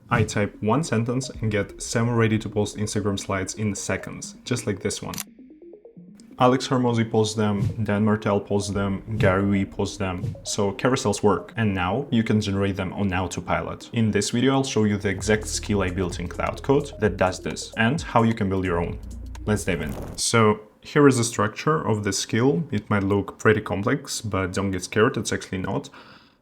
I type one sentence and get 7 ready to post Instagram slides in seconds, just like this one. Alex Hormozy posts them, Dan Martel posts them, Gary Vee posts them, so carousels work. And now you can generate them on Autopilot. In this video I'll show you the exact skill I built in Claude Code that does this, and how you can build your own. Let's dive in. So here is the structure of the skill. It might look pretty complex, but don't get scared, it's actually not.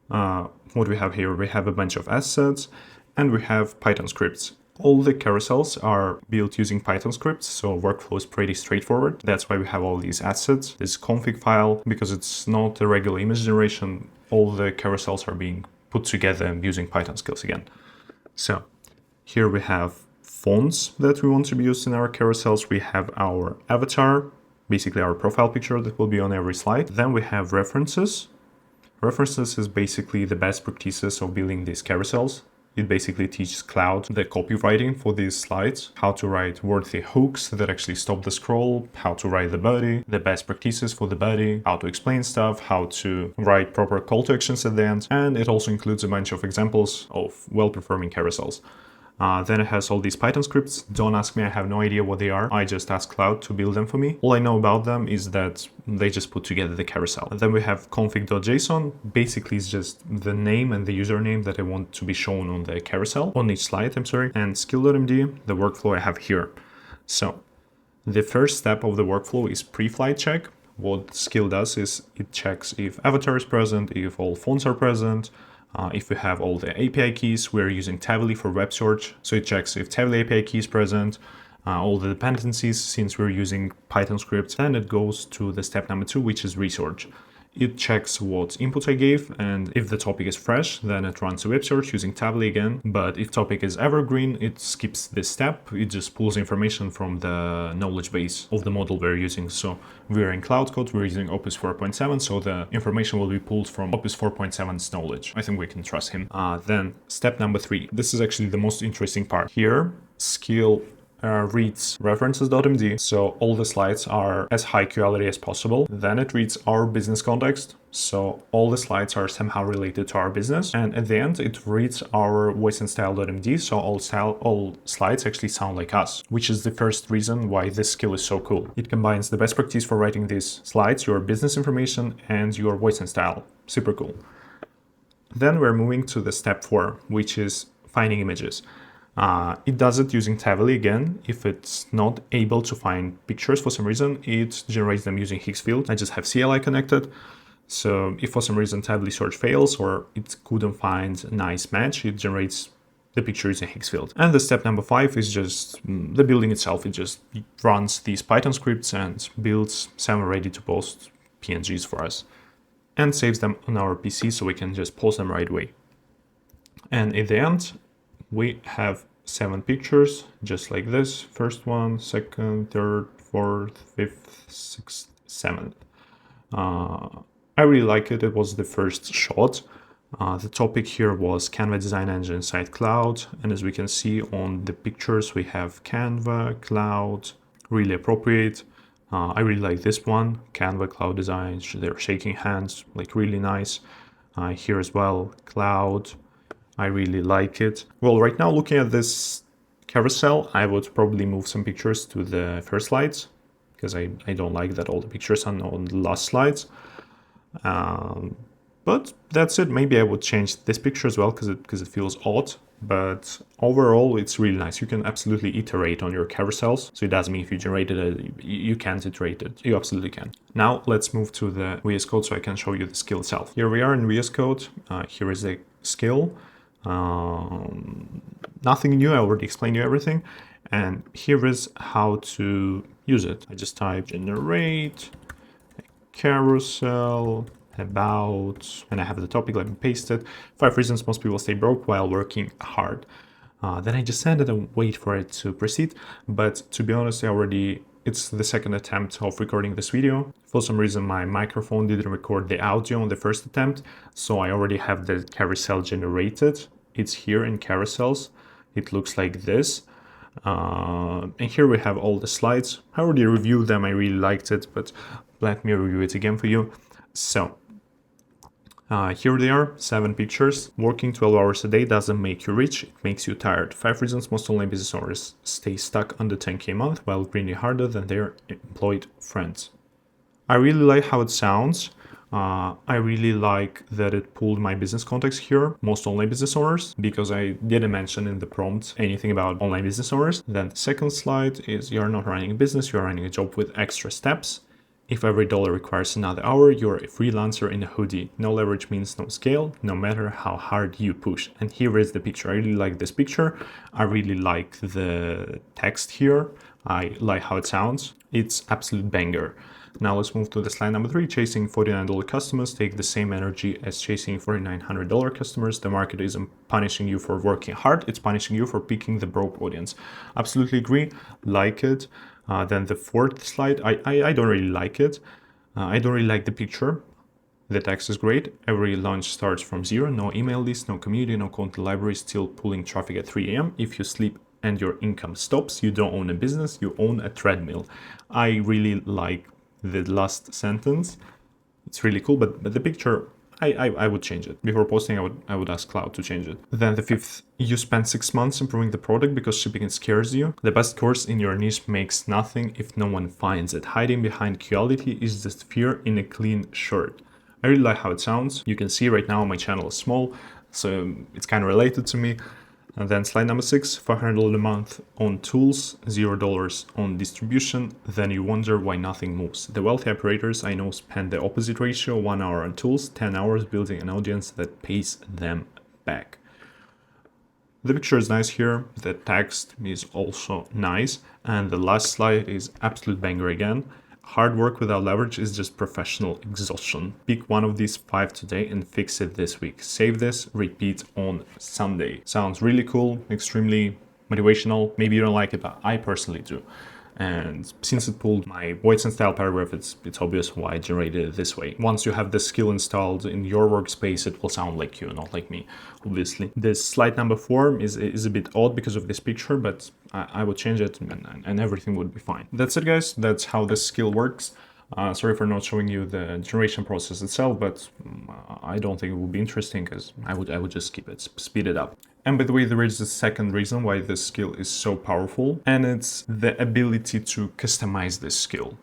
What we have here, we have a bunch of assets, and we have Python scripts. All the carousels are built using Python scripts, so workflow is pretty straightforward. That's why we have all these assets, this config file, because it's not a regular image generation. All the carousels are being put together using Python skills again. So here we have fonts that we want to be used in our carousels. We have our avatar, basically our profile picture that will be on every slide. Then we have references. References is basically the best practices of building these carousels. It basically teaches Claude the copywriting for these slides, how to write worthy hooks that actually stop the scroll, how to write the body, the best practices for the body, how to explain stuff, how to write proper call to actions at the end, and it also includes a bunch of examples of well-performing carousels. Then it has all these Python scripts. Don't ask me, I have no idea what they are. I just asked Claude to build them for me. All I know about them is that they just put together the carousel. And then we have config.json. Basically, it's just the name and the username that I want to be shown on the carousel, on each slide, and skill.md, the workflow I have here. So the first step of the workflow is pre-flight check. What skill does is it checks if avatar is present, if all fonts are present, if we have all the API keys. We're using Tavily for web search, so it checks if Tavily API key is present, all the dependencies since we're using Python scripts. Then it goes to the step number 2, which is research. It checks what input I gave, and if the topic is fresh, then it runs a web search using Tavily again. But if topic is evergreen, it skips this step. It just pulls information from the knowledge base of the model we're using. So we're in Claude Code, we're using Opus 4.7, so the information will be pulled from Opus 4.7's knowledge. I think we can trust him. Then step number 3. This is actually the most interesting part. Here, skill reads references.md, so all the slides are as high quality as possible. Then it reads our business context, so all the slides are somehow related to our business. And at the end, it reads our voice and style.md, so all slides actually sound like us, which is the first reason why this skill is so cool. It combines the best practice for writing these slides, your business information, and your voice and style. Super cool. Then we're moving to the step 4, which is finding images. It does it using Tavily again. If it's not able to find pictures for some reason, it generates them using Higgsfield. I just have CLI connected. So if for some reason Tavily search fails or it couldn't find a nice match, it generates the picture using Higgsfield. And the step number 5 is just the building itself. It just runs these Python scripts and builds 7 ready to post PNGs for us and saves them on our PC so we can just post them right away. And at the end, we have 7 pictures, just like this. First one, second, third, fourth, fifth, sixth, 7th. I really like it. It was the first shot. The topic here was Canva design engine inside Claude. And as we can see on the pictures, we have Canva, Claude, really appropriate. I really like this one, Canva, Claude design. They're shaking hands, like really nice. Here as well, Claude. I really like it. Well, right now looking at this carousel, I would probably move some pictures to the first slides because I don't like that all the pictures are on the last slides. But that's it. Maybe I would change this picture as well because it feels odd. But overall, it's really nice. You can absolutely iterate on your carousels. So it doesn't mean if you generated it, you can't iterate it. You absolutely can. Now let's move to the VS Code so I can show you the skill itself. Here we are in VS Code. Here is the skill. Nothing new, I already explained you everything. And here is how to use it. I just type generate a carousel about, and I have the topic, let me paste it. 5 reasons most people stay broke while working hard. Then I just send it and wait for it to proceed. But to be honest, it's the second attempt of recording this video. For some reason, my microphone didn't record the audio on the first attempt, so I already have the carousel generated. It's here in carousels. It looks like this. And here we have all the slides. I already reviewed them. I really liked it, but let me review it again for you. So Here they are, 7 pictures. Working 12 hours a day doesn't make you rich, it makes you tired. 5 reasons most online business owners stay stuck under 10K a month while grinding harder than their employed friends. I really like how it sounds. I really like that it pulled my business context here, most online business owners, because I didn't mention in the prompt anything about online business owners. Then the second slide is you're not running a business, you're running a job with extra steps. If every dollar requires another hour, you're a freelancer in a hoodie. No leverage means no scale, no matter how hard you push. And here is the picture. I really like this picture. I really like the text here. I like how it sounds. It's absolute banger. Now let's move to the slide number 3. Chasing $49 customers take the same energy as chasing $4,900 customers. The market isn't punishing you for working hard, it's punishing you for picking the broke audience. Absolutely agree, like it. Then the 4th slide, I don't really like it. I don't really like the picture. The text is great. Every launch starts from zero. No email list, no community, no content library, still pulling traffic at 3 a.m. If you sleep and your income stops, you don't own a business, you own a treadmill. I really like the last sentence. It's really cool, but the picture, I would change it. Before posting, I would ask Claude to change it. Then the 5th, you spend 6 months improving the product because shipping scares you. The best course in your niche makes nothing if no one finds it. Hiding behind quality is just fear in a clean shirt. I really like how it sounds. You can see right now my channel is small, so it's kind of related to me. And then slide number 6, $500 a month on tools, $0 on distribution. Then you wonder why nothing moves. The wealthy operators I know spend the opposite ratio, 1 hour on tools, 10 hours building an audience that pays them back. The picture is nice here. The text is also nice. And the last slide is absolute banger again. Hard work without leverage is just professional exhaustion. Pick one of these 5 today and fix it this week. Save this, repeat on Sunday. Sounds really cool, extremely motivational. Maybe you don't like it, but I personally do. And since it pulled my voice and style paragraph, it's obvious why I generated it this way. Once you have the skill installed in your workspace, it will sound like you, not like me, obviously. This slide number 4 is a bit odd because of this picture, but I would change it and everything would be fine. That's it, guys. That's how this skill works. Sorry for not showing you the generation process itself, but I don't think it would be interesting because I would just skip it, speed it up. And by the way, there is a second reason why this skill is so powerful, and it's the ability to customize this skill.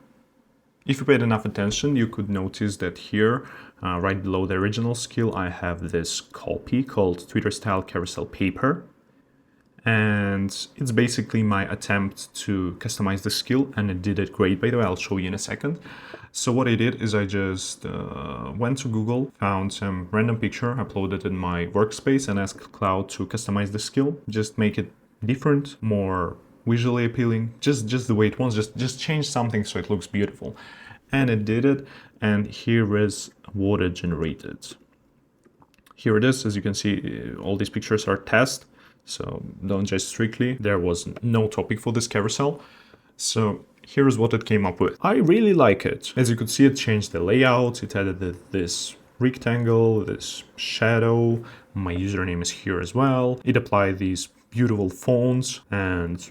If you paid enough attention, you could notice that here, right below the original skill, I have this copy called Twitter Style Carousel Paper. And it's basically my attempt to customize the skill, and it did it great, by the way. I'll show you in a second. So what I did is I just went to Google, found some random picture, uploaded in my workspace, and asked Claude to customize the skill. Just make it different, more visually appealing, just the way it wants, just change something so it looks beautiful. And it did it, and here is what it generated. Here it is. As you can see, all these pictures are test. So don't judge strictly. There was no topic for this carousel. So here's what it came up with. I really like it. As you could see, it changed the layout. It added this rectangle, this shadow. My username is here as well. It applied these beautiful fonts, and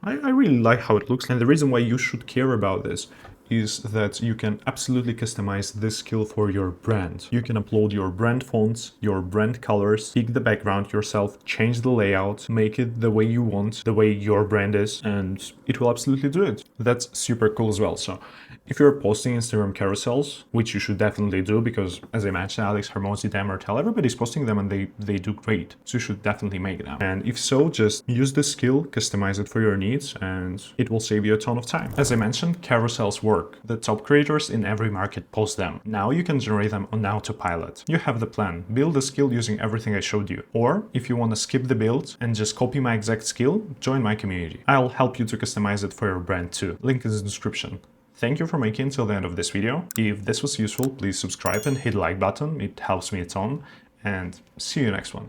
I really like how it looks. And the reason why you should care about this is that you can absolutely customize this skill for your brand. You can upload your brand fonts, your brand colors, pick the background yourself, change the layout, make it the way you want, the way your brand is, and it will absolutely do it. That's super cool as well. So if you're posting Instagram carousels, which you should definitely do, because as I mentioned, Alex, Hermosi, Dan Martel, everybody's posting them and they do great. So you should definitely make them. And if so, just use this skill, customize it for your needs, and it will save you a ton of time. As I mentioned, carousels work. The top creators in every market post them. Now you can generate them on Autopilot. You have the plan. Build the skill using everything I showed you. Or if you want to skip the build and just copy my exact skill, join my community. I'll help you to customize it for your brand too. Link is in the description. Thank you for making it till the end of this video. If this was useful, please subscribe and hit the like button. It helps me a ton. And see you next one.